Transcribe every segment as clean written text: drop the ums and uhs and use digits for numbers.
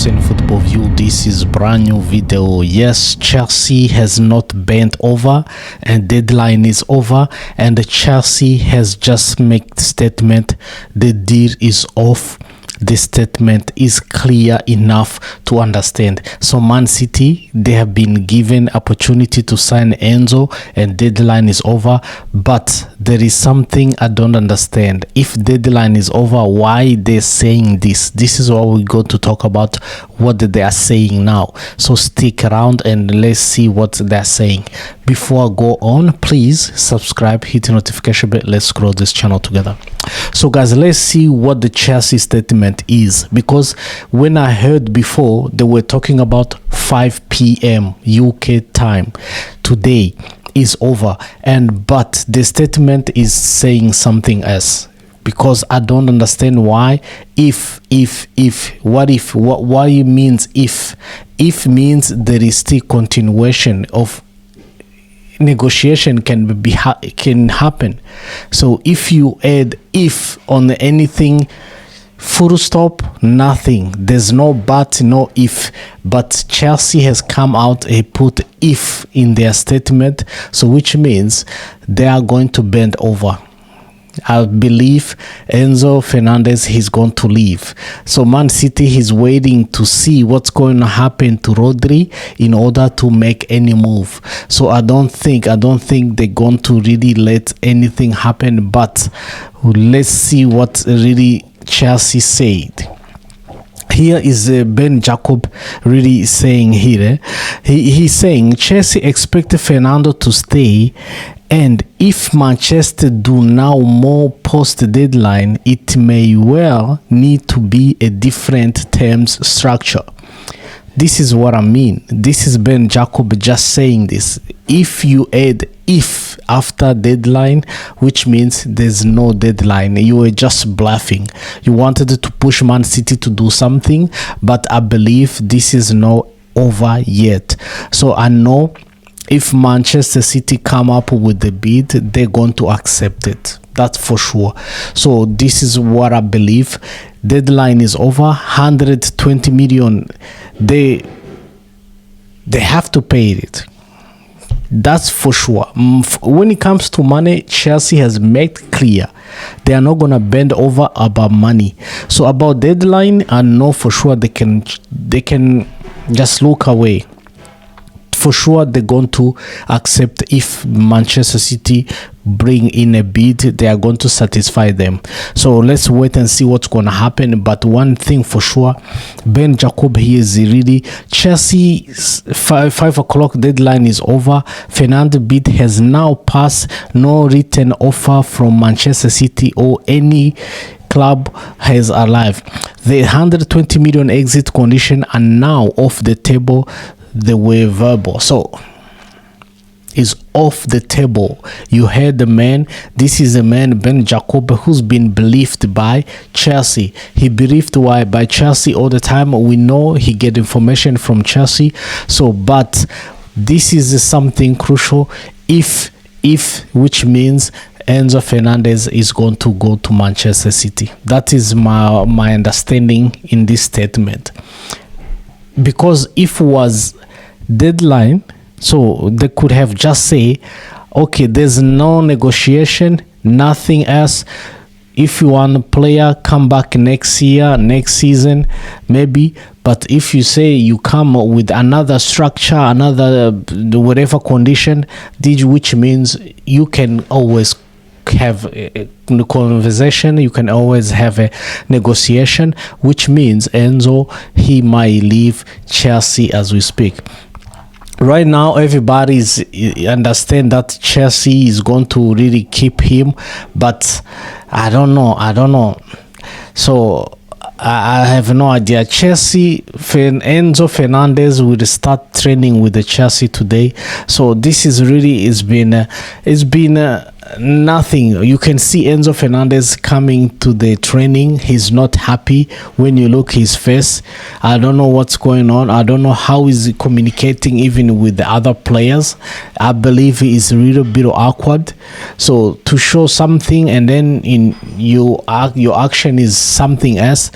Hussein Football View. This is brand new video. Yes, Chelsea has not bent over and deadline is over, and Chelsea has just made statement the deal is off. This statement is clear enough to understand. So Man City, they have been given opportunity to sign Enzo and deadline is over, but there is something I don't understand. If deadline is over, why they're saying this? This is what we're going to talk about, what they are saying now. So stick around and let's see what they're saying. Before I go on, please subscribe, hit the notification bell. Let's grow this channel together. So guys, let's see what the Chelsea statement is, because when I heard before, they were talking about 5 p.m. UK time. Today is over, but the statement is saying something else, because I don't understand why. What it means if means there is still continuation of negotiation can happen. So if you add if on anything, full stop, nothing, there's no but, no if. But Chelsea has come out and put if in their statement, so which means they are going to bend over. I believe Enzo Fernandez is going to leave. So Man City is waiting to see what's going to happen to Rodri in order to make any move. So I don't think they're going to really let anything happen, but let's see what really Chelsea said. Here is Ben Jacob really saying here. He's saying Chelsea expect Fernando to stay, and if Manchester do now more post deadline, it may well need to be a different terms structure. This is what I mean. This is Ben Jacob just saying this. If you add if after deadline, which means there's no deadline, you were just bluffing. You wanted to push Man City to do something, but I believe this is not over yet. So I know if Manchester City come up with the bid, they're going to accept it. That's for sure. So this is what I believe. Deadline is over. 120 million. They have to pay it. That's for sure. When it comes to money, Chelsea has made clear they are not gonna bend over about money. So about deadline, I know for sure they can just look away. For sure they're going to accept. If Manchester City bring in a bid, they are going to satisfy them. So let's wait and see what's going to happen. But one thing for sure, Ben Jacob, he is really Chelsea 5 o'clock deadline is over. Fernando bid has now passed. No written offer from Manchester City or any club has arrived. The 120 million exit condition are now off the table. They were verbal, so is off the table. You heard the man. This is a man, Ben Jacob, who's been believed by Chelsea. He believed by Chelsea all the time. We know he get information from Chelsea. So but this is something crucial. If which means Enzo Fernandez is going to go to Manchester City. That is my understanding in this statement. Because if it was deadline, so they could have just say, okay, there's no negotiation, nothing else. If you want a player, come back next year, next season, maybe. But if you say you come with another structure, another whatever condition, which means you can always have a conversation, you can always have a negotiation, which means Enzo, he might leave Chelsea as we speak. Right now everybody's understand that Chelsea is going to really keep him, but I don't know. So I have no idea. Chelsea, Enzo Fernandez will start training with the Chelsea today. So this is really, it's been nothing. You can see Enzo Fernandez coming to the training. He's not happy. When you look his face, I don't know what's going on. I don't know how he's communicating even with the other players. I believe he is a little bit awkward. So to show something and then in your action is something else,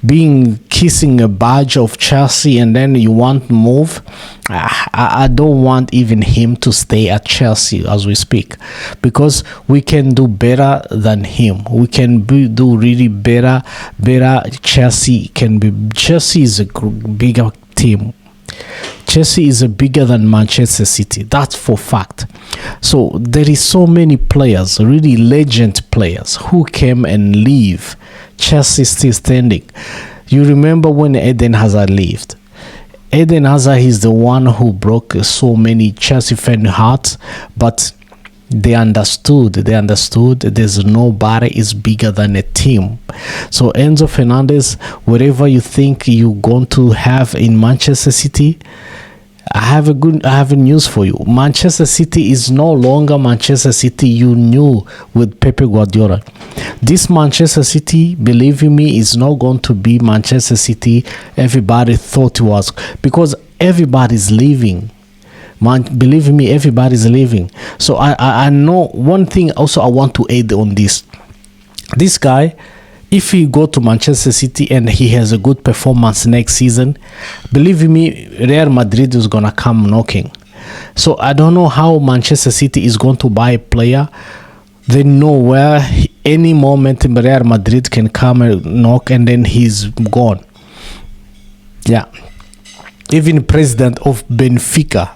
being kissing a badge of Chelsea, and then you want to move. I don't want even him to stay at Chelsea as we speak, because we can do better than him. We can do really better. Chelsea is a bigger team. Chelsea is bigger than Manchester City. That's for fact. So there is so many players, really legend players, who came and leave. Chelsea still standing. You remember when Eden Hazard left? Eden Hazard is the one who broke so many Chelsea fan hearts, but they understood there's nobody is bigger than a team. So Enzo Fernandez, whatever you think you're going to have in Manchester City, I have a news for you. Manchester City is no longer Manchester City you knew with Pep Guardiola. This Manchester City, believe me, is not going to be Manchester City everybody thought it was, because everybody's leaving. Man, believe me, everybody's leaving. So I know one thing also I want to add on this. This guy, if he go to Manchester City and he has a good performance next season, believe me, Real Madrid is gonna come knocking. So I don't know how Manchester City is going to buy a player. They know where any moment Real Madrid can come and knock, and then he's gone. Yeah. Even president of Benfica,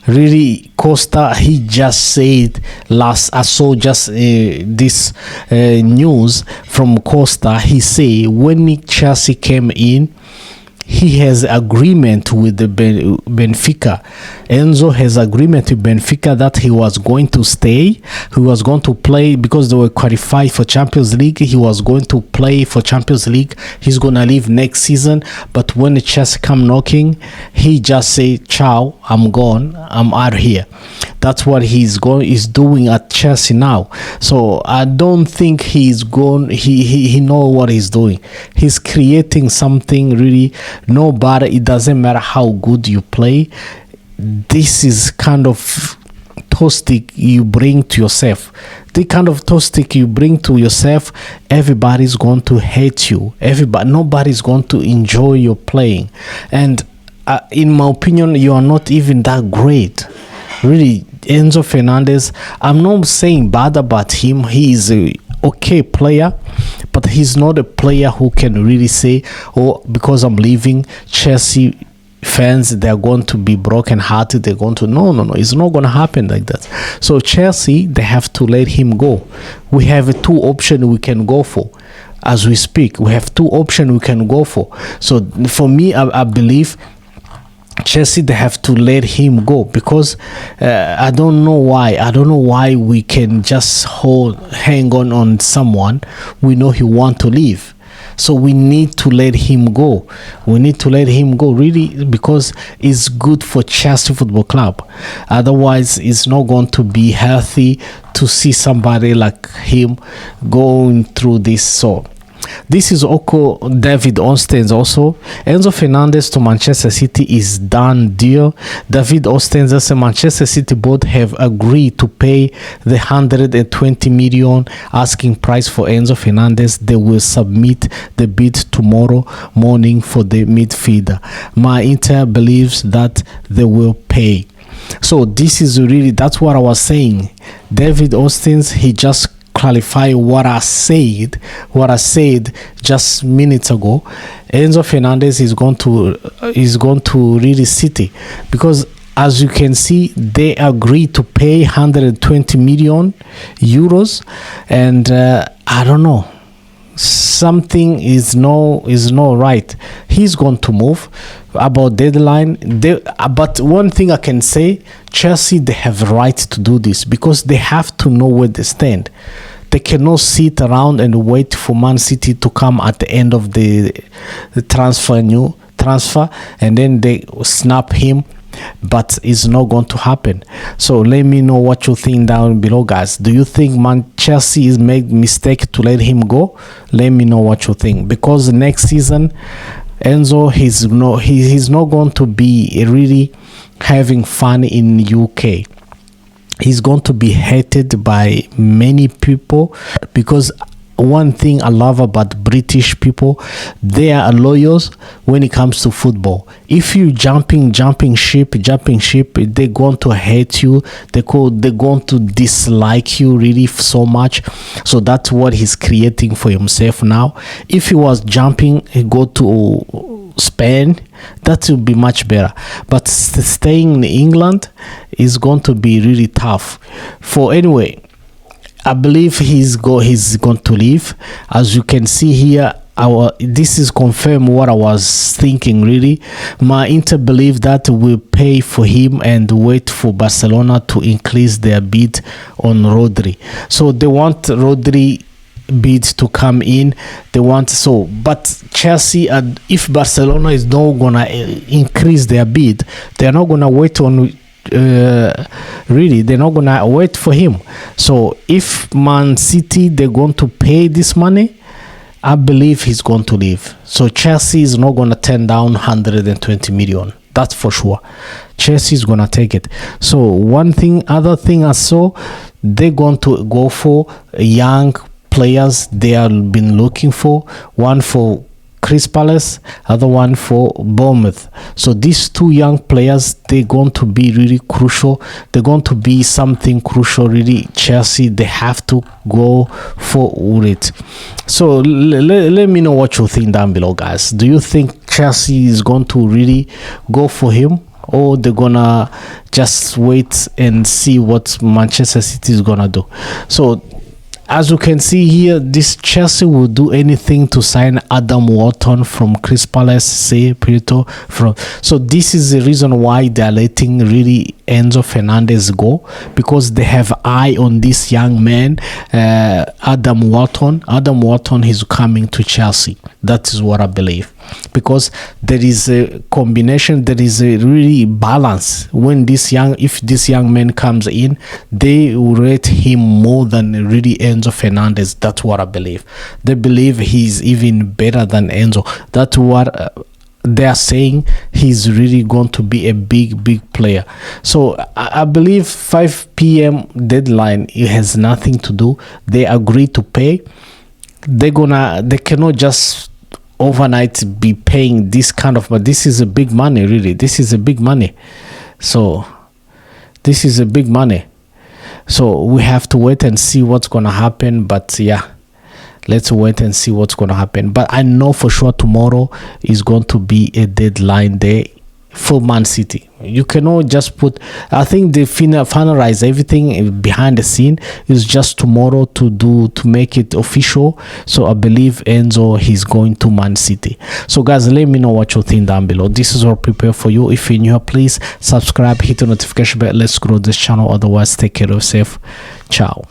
really, Costa, he just said I saw just this news from Costa. He say when Chelsea came in, he has agreement with the Benfica. Enzo has agreement with Benfica that he was going to stay. He was going to play because they were qualified for Champions League. He was going to play for Champions League. He's gonna leave next season. But when the Chelsea come knocking, he just say, "Ciao, I'm gone. I'm out of here." That's what he's doing at Chelsea now. So I don't think he's gone. He know what he's doing. He's creating something really. Nobody. It doesn't matter how good you play. This is kind of toastic you bring to yourself. The kind of toastic you bring to yourself, everybody's going to hate you. Nobody's going to enjoy your playing. And in my opinion, you are not even that great. Really, Enzo Fernandez, I'm not saying bad about him. He is a okay player, but he's not a player who can really say, "Oh, because I'm leaving Chelsea fans, they're going to be broken hearted, they're going to..." No, it's not going to happen like that. So Chelsea, they have to let him go. We have two options we can go for as we speak. We have two options we can go for. So for me, I believe Chelsea, they have to let him go, because I don't know why we can just hang on someone we know he want to leave. So we need to let him go. Really, because it's good for Chelsea Football Club. Otherwise, it's not going to be healthy to see somebody like him going through this. So this is Oko David Ostens also. Enzo Fernandez to Manchester City is done deal. David Ostens and Manchester City both have agreed to pay the 120 million asking price for Enzo Fernandez. They will submit the bid tomorrow morning for the midfielder. My Inter believes that they will pay. So this is really, that's what I was saying. David Ostens, he just clarify what I said just minutes ago. Enzo Fernandez is going to really City, because as you can see, they agreed to pay 120 million euros, and I don't know, something is not right. He's going to move. About deadline, but one thing I can say, Chelsea, they have right to do this, because they have to know where they stand. They cannot sit around and wait for Man City to come at the end of the transfer, and then they snap him. But it's not going to happen. So let me know what you think down below, guys. Do you think Chelsea is made mistake to let him go? Let me know what you think, because next season Enzo, he's not going to be really having fun in UK. He's going to be hated by many people, because one thing I love about British people, they are loyal when it comes to football. If you jumping ship, they're going to hate you. They're going to dislike you really so much. So that's what he's creating for himself now. If he was jumping, he go to Spain, that would be much better. But staying in England is going to be really tough. For anyway, I believe he's going to leave. As you can see here, this is confirmed what I was thinking really. My Inter believe that will pay for him and wait for Barcelona to increase their bid on Rodri. So they want Rodri bid to come in. They want but Chelsea, if Barcelona is not gonna increase their bid, they're not gonna wait on really, they're not gonna wait for him. So if Man City, they're going to pay this money, I believe he's going to leave. So Chelsea is not gonna turn down 120 million, that's for sure. Chelsea is gonna take it. So other thing I saw, they're going to go for young players they have been looking for. One for Crystal Palace, other one for Bournemouth. So these two young players, they're going to be really crucial. They're going to be something crucial really. Chelsea, they have to go for it. So let me know what you think down below, guys. Do you think Chelsea is going to really go for him, or they're gonna just wait and see what Manchester City is gonna do? So as you can see here, this Chelsea will do anything to sign Adam Wharton from Crystal Palace, so this is the reason why they're letting really Enzo Fernandez go, because they have eye on this young man, Adam Wharton. Adam Wharton is coming to Chelsea. That is what I believe, because there is a combination, there is a really balance. When if this young man comes in, they will rate him more than really Enzo Fernandez. That's what I believe. They believe he's even better than Enzo. That's what they are saying. He's really going to be a big player. So I believe 5 p.m. deadline, it has nothing to do. They agree to pay. They cannot just overnight be paying this kind of, but this is a big money really. This is a big money. So this is a big money. So we have to wait and see what's gonna happen. But yeah, let's wait and see what's gonna happen. But I know for sure tomorrow is going to be a deadline day for Man City. You cannot just put, I think they finalize everything behind the scene. Is just tomorrow to make it official. So I believe Enzo, he's going to Man City. So guys, let me know what you think down below. This is all prepared for you. If you're new, please subscribe, hit the notification bell. Let's grow this channel. Otherwise, take care of yourself. Ciao.